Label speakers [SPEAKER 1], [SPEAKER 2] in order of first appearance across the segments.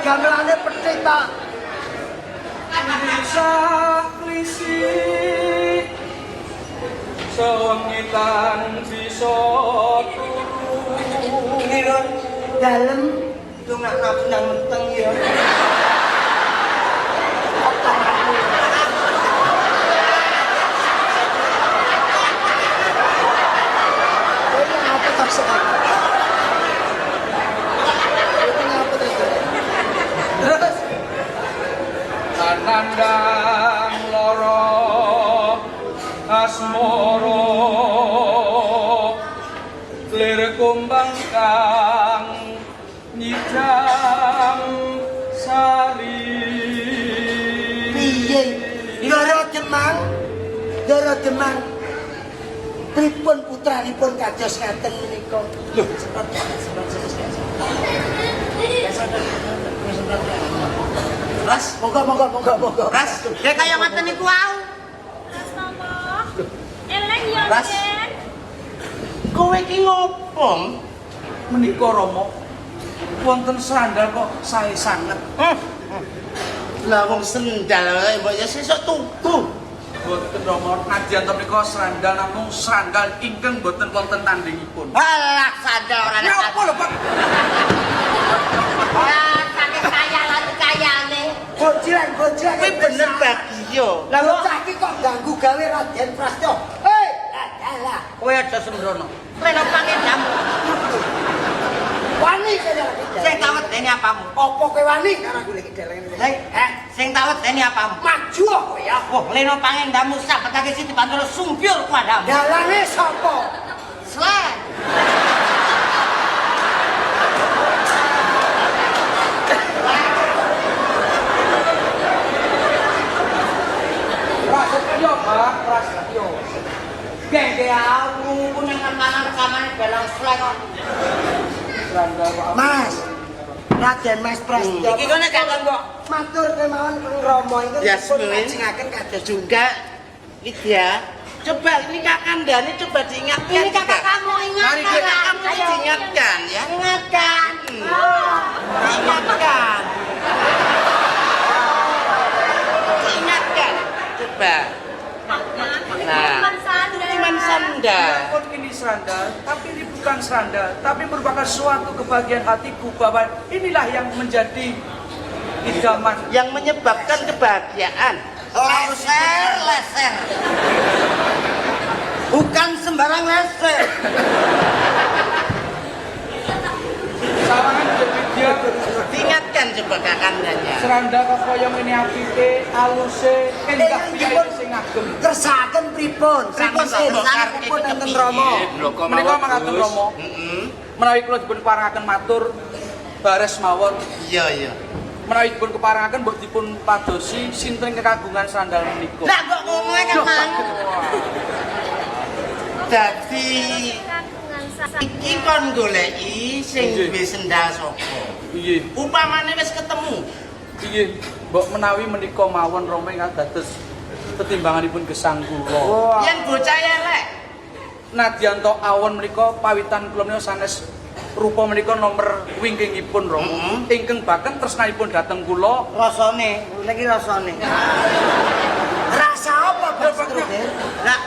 [SPEAKER 1] gamelane pethik ta.
[SPEAKER 2] Bisa klisi sewengitan bisa turu
[SPEAKER 1] Nirun dalem dongak nafsu nang menteng ya.
[SPEAKER 2] Anandang loro asmoro lir kumbang kang nyidam sari
[SPEAKER 1] Piye? Ndara Demang. Pripun putranipun kados ngaten menika? Lho, Ras, monggo.
[SPEAKER 3] Ras, kayak kaya ngoten niku wau.
[SPEAKER 4] Mas Mama. Eleng ya,
[SPEAKER 1] Ras.
[SPEAKER 4] Jen.
[SPEAKER 3] Kowe iki ngopo?
[SPEAKER 2] menika Rama wonten sandal kok sae sanget.
[SPEAKER 3] Lah wong sendal wae mbok ya sesuk tuku.
[SPEAKER 2] Boten Rama nadyan to menika sandal namung sandal ingkang boten wonten tandingipun.
[SPEAKER 3] Alah sandal ora ana.
[SPEAKER 2] Napa lho Pak?
[SPEAKER 3] Lah saking kaya lan kayane.
[SPEAKER 1] Gojilan.
[SPEAKER 3] Kowe bener Bagio.
[SPEAKER 1] Lah bocah iki kok ganggu gawe Raden Prastya. Hei, adalah.
[SPEAKER 3] Kowe aja sembrono. Reno pangendam.
[SPEAKER 1] Wani kaya
[SPEAKER 3] Sing tawet dene apamu?
[SPEAKER 1] Apa kowe wani karo golek deleng ini?
[SPEAKER 3] Sing tawet dene apamu?
[SPEAKER 1] Maju kowe ya.
[SPEAKER 3] Oh, leno pangendamu sapetake siti pantoro sumbyur padamu.
[SPEAKER 1] Dalange sapa?
[SPEAKER 3] Selain.
[SPEAKER 2] Prasetyo Pak, prasetyo.
[SPEAKER 3] Gengge aku nang mangan rekaman dalang selain kok.
[SPEAKER 2] Sandal Pak.
[SPEAKER 1] Mas. Raden Mas Prastya.
[SPEAKER 3] Iki kene kakang kok.
[SPEAKER 1] Matur kemawon Kang Rama iki
[SPEAKER 3] Yasmin.
[SPEAKER 1] ngajengaken kados
[SPEAKER 3] Juga Widya, coba ini kakandane coba diingatkan.
[SPEAKER 4] Ini kakak kamu ingat.
[SPEAKER 3] Mari kita kamu diingatkan ya.
[SPEAKER 4] Ingatkan.
[SPEAKER 3] Diingatkan. Diingatkan. Coba. Nah, Iman sandal.
[SPEAKER 2] Walaupun ini sandal, tapi ini bukan sandal, tapi merupakan suatu kebahagiaan hatiku bahwa inilah yang menjadi idaman.
[SPEAKER 3] Yang menyebabkan kebahagiaan. Leser.
[SPEAKER 1] bukan sembarang leser.
[SPEAKER 2] Sawangan jadi dia
[SPEAKER 3] Diingatkan coba kakandanya.
[SPEAKER 2] seranda koyong ini apike, aluse, endah piye sing ngagem.
[SPEAKER 1] Kersaken pripun?
[SPEAKER 3] Pripun, Pak?
[SPEAKER 1] Pripun enten Rama?
[SPEAKER 2] Menika mangkaten Rama. Menawi kula dipun parangaken matur bares mawon.
[SPEAKER 3] Iya.
[SPEAKER 2] Menawi dipun keparangaken mbok dipun padosi sinten kekagungan sandal menika.
[SPEAKER 3] Lah kok ngomongnya kan mang. Dadi iki kon goleki sing duwe sendal sapa?
[SPEAKER 2] Piye?
[SPEAKER 3] Upamane wis ketemu.
[SPEAKER 2] Piye? Mbok menawi menika mawon Rama ingkang dados tetimbanganipun gesang kula.
[SPEAKER 3] Yen bocah elek.
[SPEAKER 2] Nadyan to awon menika pawitan kula menika sanes rupa menika nomor wingkingipun Rama. Ingkang baken tresnanipun dhateng kula.
[SPEAKER 3] Rasane, niki rasane.
[SPEAKER 1] Rasa apa Pak Stroberi?
[SPEAKER 3] Lah,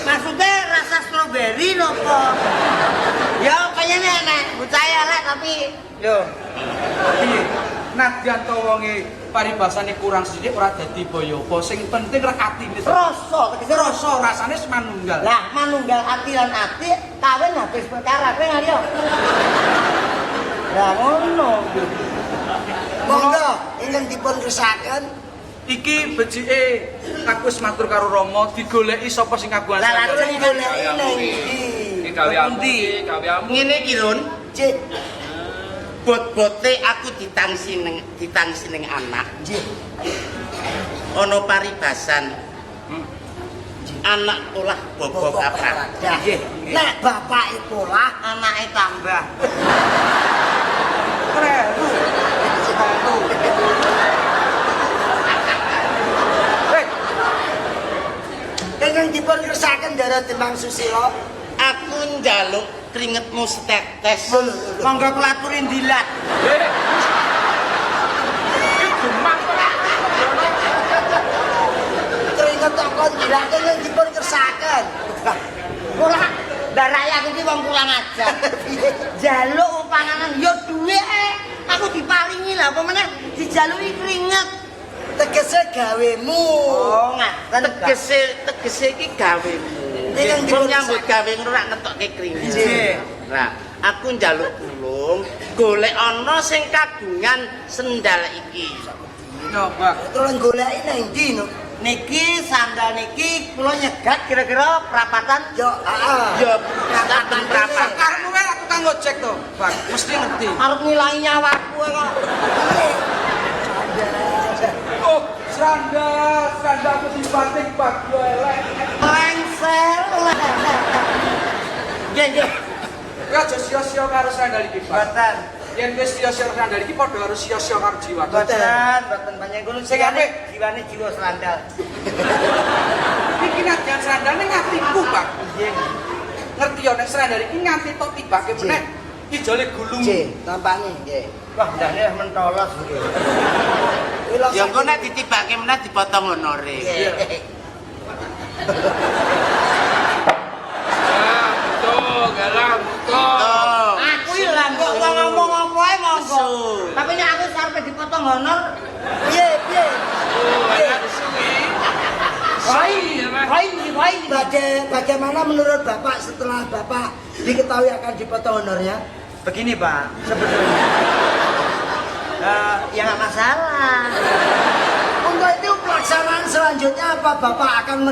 [SPEAKER 3] maksudnya rasa stroberi nopo? Ya kayaknya enak, bocah elek tapi
[SPEAKER 2] Yo. Piye? Nadyan to wonge paribasane kurang sithik ora dadi boyopo. Sing penting rek atine.
[SPEAKER 3] rasa,
[SPEAKER 2] Rasa rasane semanunggal.
[SPEAKER 3] Lah, manunggal ati lan ati kawin habis perkara kowe ngali yo. Lah ngono.
[SPEAKER 1] Monggo ingkang dipun kersaken.
[SPEAKER 2] Iki becike aku wis matur karo Rama digoleki sapa sing kagungan
[SPEAKER 3] Lah
[SPEAKER 2] sandal.
[SPEAKER 3] lajeng
[SPEAKER 1] goleki nang ndi?
[SPEAKER 2] Gawe amu.
[SPEAKER 3] Ngene iki Run,
[SPEAKER 1] Cik,
[SPEAKER 3] bot-bote aku ditangsi ning anak.
[SPEAKER 1] nggih.
[SPEAKER 3] Ana paribasan. Anak olah bobok kaprak.
[SPEAKER 1] Nggih. Nek bapake polah,
[SPEAKER 3] Anake tambah.
[SPEAKER 2] Kreru.
[SPEAKER 1] ingkang dipun kersaken Ndara Demang Susilo.
[SPEAKER 3] Aku njaluk keringetmu setetes. Monggo kula aturi ndilat.
[SPEAKER 2] Dumang ora.
[SPEAKER 1] Keringet tok kon dilake ning dipun kersaken.
[SPEAKER 3] Ora darai aku ki wong kurang ajar. Jaluk panganan yo duwe aku diparingi lah apa meneh dijaluki keringet.
[SPEAKER 1] Tegese gawemu.
[SPEAKER 3] Oh, ngaten
[SPEAKER 5] tegese iki gawemu.
[SPEAKER 1] Ning
[SPEAKER 5] Wong nyambut gawe ora ngetokke kringet.
[SPEAKER 3] Nggih.
[SPEAKER 5] Nah, aku njaluk tulung golek ana sing kagungan sendal iki.
[SPEAKER 2] Yo, Pak.
[SPEAKER 1] Tolong goleki nang ndi no?
[SPEAKER 3] Niki sandal niki kula nyegat kira-kira perapatan
[SPEAKER 1] Yo, heeh.
[SPEAKER 5] Ya, perapatan berapa?
[SPEAKER 2] Karepmu wae aku kang ngojek to, Pak. Mesti ngerti.
[SPEAKER 3] arep ngilangi nyawaku kok.
[SPEAKER 2] Oh, sandal aku dibatik Pak yo elek.
[SPEAKER 3] Lengser. Nggih, nggih.
[SPEAKER 2] Ya aja sia-sia karo sandal iki, Pak.
[SPEAKER 3] Boten.
[SPEAKER 2] Yen wis sia-sia karo sandal iki padha harus sia-sia karo jiwa.
[SPEAKER 3] Boten banyak kulo
[SPEAKER 2] Sing apik.
[SPEAKER 3] jiwane jiwa sandal.
[SPEAKER 2] Iki najan sandal ning atiku, Pak.
[SPEAKER 3] Nggih.
[SPEAKER 2] Ngerti yo nek sandal iki nganti tok tibake meneh ijole gulung.
[SPEAKER 1] Nggih, tampane nggih.
[SPEAKER 3] Wah, ndane mentolos nggih.
[SPEAKER 5] Ya engko nek ditibake meneh dipotong honore.
[SPEAKER 2] Galang,
[SPEAKER 5] Oh.
[SPEAKER 3] Aku iki lha kok ngomong apa ae monggo.
[SPEAKER 5] Su.
[SPEAKER 3] Tapi nek aku sarepe dipotong honor,
[SPEAKER 1] Piye, piye?
[SPEAKER 3] Wai.
[SPEAKER 1] Bagaimana menurut Bapak setelah Bapak diketahui akan dipotong honornya?
[SPEAKER 3] Begini Pak, sebetulnya ya nggak masalah.
[SPEAKER 1] Untuk itu pelaksanaan selanjutnya apa Bapak akan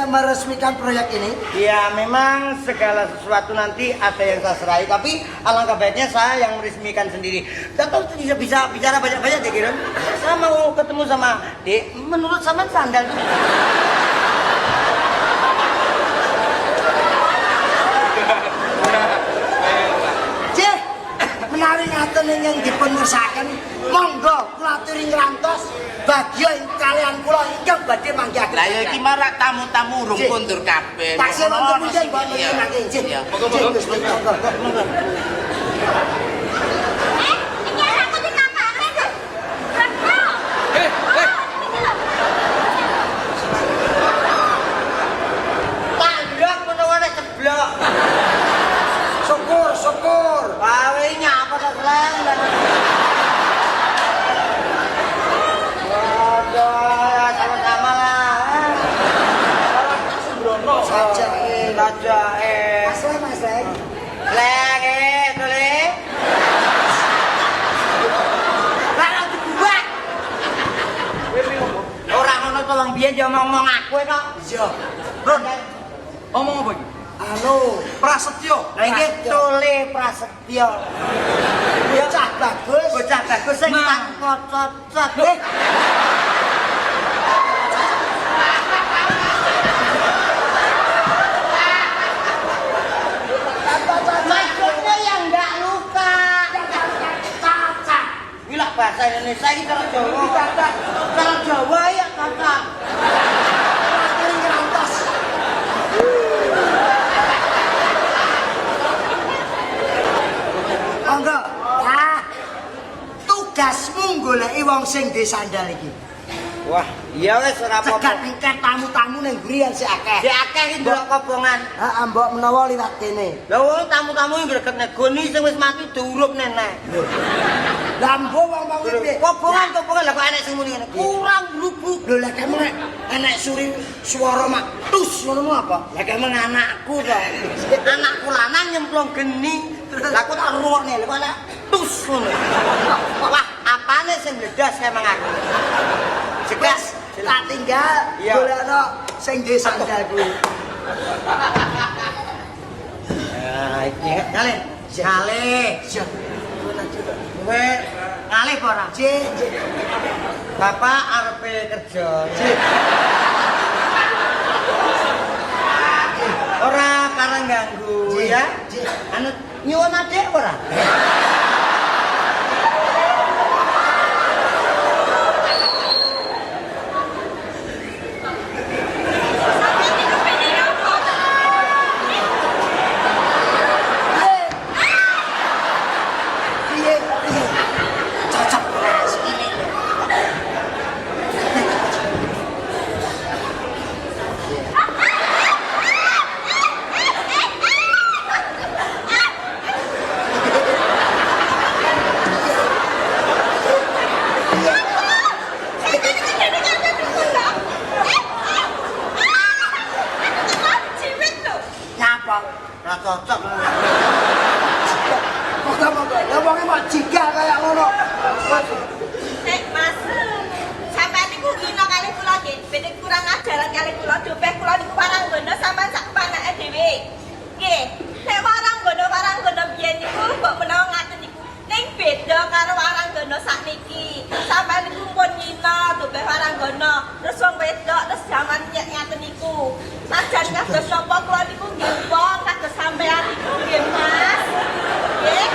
[SPEAKER 1] meresmikan proyek ini?
[SPEAKER 3] Ya memang segala sesuatu nanti ada yang saya serahi, tapi alangkah baiknya saya yang meresmikan sendiri. Tentu tidak bisa bicara banyak-banyak deh Kiron. Saya mau ketemu sama Dek, menurut sama sandal.
[SPEAKER 1] Cih, menawi ngaten yang dipun ngersakaken, monggo kula aturi ngrantos bagya kalian kula ingkang badhe manggihaken.
[SPEAKER 5] Lah ya iki marak tamu-tamu urung
[SPEAKER 1] Cik.
[SPEAKER 5] kondur kabeh.
[SPEAKER 1] Taksih wonten
[SPEAKER 5] Ono
[SPEAKER 1] punden
[SPEAKER 5] sing
[SPEAKER 1] mbok
[SPEAKER 5] iya.
[SPEAKER 1] nangke. Cih.
[SPEAKER 5] Iya.
[SPEAKER 1] Monggo.
[SPEAKER 4] Ini anakku di kamarnya tuh. Berapa?
[SPEAKER 3] Tandok menawa nek ceblok.
[SPEAKER 1] Syukur.
[SPEAKER 3] Wae nyapa ta Slang. Waduh, sama-sama lah. Sembrono
[SPEAKER 1] Saja,
[SPEAKER 3] saja
[SPEAKER 1] Mas Leng.
[SPEAKER 3] Leng tole. Lah dibuat. Ora ngono tolong biyen yo ngomong aku kok.
[SPEAKER 1] Iya.
[SPEAKER 2] Ron, omong apa iki?
[SPEAKER 1] Anu,
[SPEAKER 2] Prasetyo.
[SPEAKER 3] Lah iki Tole Prasetyo.
[SPEAKER 1] bocah bagus.
[SPEAKER 3] Bocah bagus sing
[SPEAKER 2] Nah.
[SPEAKER 3] cocot. Maksudnya yang enggak luka. Cacat. Gila bahasa Indonesia ini kalau Jawa. Kalau Jawa ya cacat.
[SPEAKER 1] Aturi ngrantos. Monggo. Ah. Tugasmu goleki wong sing duwe sandal iki.
[SPEAKER 3] Wah, iya wis ora
[SPEAKER 1] Cegat
[SPEAKER 3] apa-apa.
[SPEAKER 1] engket tamu-tamu ning ngrian sik akeh.
[SPEAKER 3] Di akeh iki ndelok kobongan.
[SPEAKER 1] Heeh, mbok menawa liwat kene.
[SPEAKER 3] Lah wong tamu-tamu iki greget negoni sing wis mati diurup nenek.
[SPEAKER 1] Lah mbok wong-wong piye?
[SPEAKER 3] Kobongan lah kok enek sing muni ngene. Kurang grubuk.
[SPEAKER 1] Lho lek emang enek suri swara mak tus ngono apa?
[SPEAKER 3] Lah emang anakku to. Anakku lanang nyemplung geni. Lah aku tak rungokne lho kok enek tus ngono. Wah, apane sing bledas emang aku.
[SPEAKER 1] Jelas tak tinggal
[SPEAKER 3] Iya.
[SPEAKER 1] golekno sing duwe sandal kuwi.
[SPEAKER 3] Kale.
[SPEAKER 1] Iya.
[SPEAKER 3] Kowe ngalih apa ora?
[SPEAKER 1] Cik.
[SPEAKER 3] Bapak arepe kerja. Ora karang ganggu
[SPEAKER 1] Cik,
[SPEAKER 3] ya.
[SPEAKER 1] cik.
[SPEAKER 3] Anu nyuwun adik ora?
[SPEAKER 1] Piye? Cocok.
[SPEAKER 4] beda karo Waranggana sakniki. Sampeyan niku pun nyina dobeh Waranggana. Terus wong wedok terus jaman nyek ngaten niku. Najan kados napa kula niku nggih wong kados sampeyan niku nggih Mas. Nggih.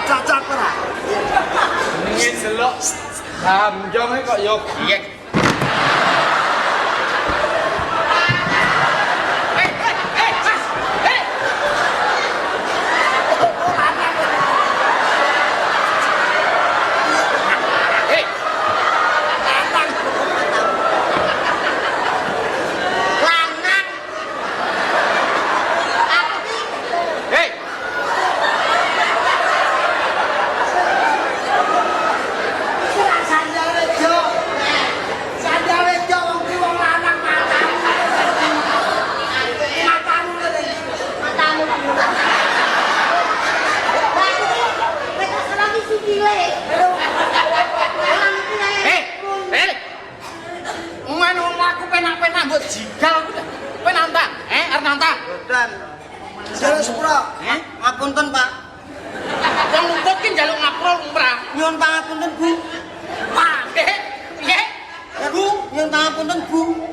[SPEAKER 1] Cocok ora?
[SPEAKER 2] Jenenge jeluk Hamjong kok yo giek.
[SPEAKER 3] Dan
[SPEAKER 1] Jalan sepura.
[SPEAKER 3] ngapunten Pak.
[SPEAKER 5] Wong luput ki njaluk ngaprol umrah.
[SPEAKER 3] Nyuwun pangapunten Bu.
[SPEAKER 5] Pak, piye?
[SPEAKER 3] Bu, nyuwun pangapunten Bu.